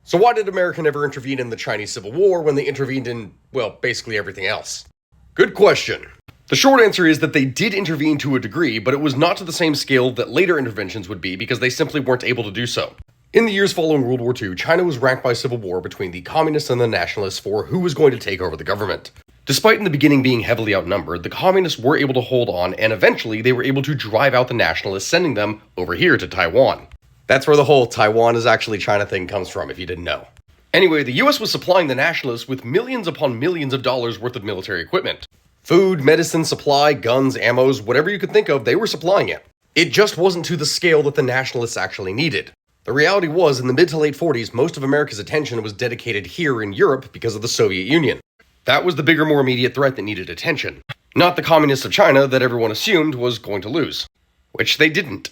So why did America never intervene in the Chinese Civil War when they intervened in, well, basically everything else? Good question. The short answer is that they did intervene to a degree, but it was not to the same scale that later interventions would be because they simply weren't able to do so. In the years following World War II, China was ranked by civil war between the communists and the nationalists for who was going to take over the government. Despite in the beginning being heavily outnumbered, the communists were able to hold on, and eventually they were able to drive out the nationalists, sending them over here to Taiwan. That's where the whole Taiwan is actually China thing comes from, if you didn't know. Anyway, the US was supplying the nationalists with millions upon millions of dollars worth of military equipment. Food, medicine, supply, guns, ammos, whatever you could think of, they were supplying it. It just wasn't to the scale that the nationalists actually needed. The reality was, in the mid to late 40s, most of America's attention was dedicated here in Europe because of the Soviet Union. That was the bigger, more immediate threat that needed attention. Not the communists of China that everyone assumed was going to lose. Which they didn't.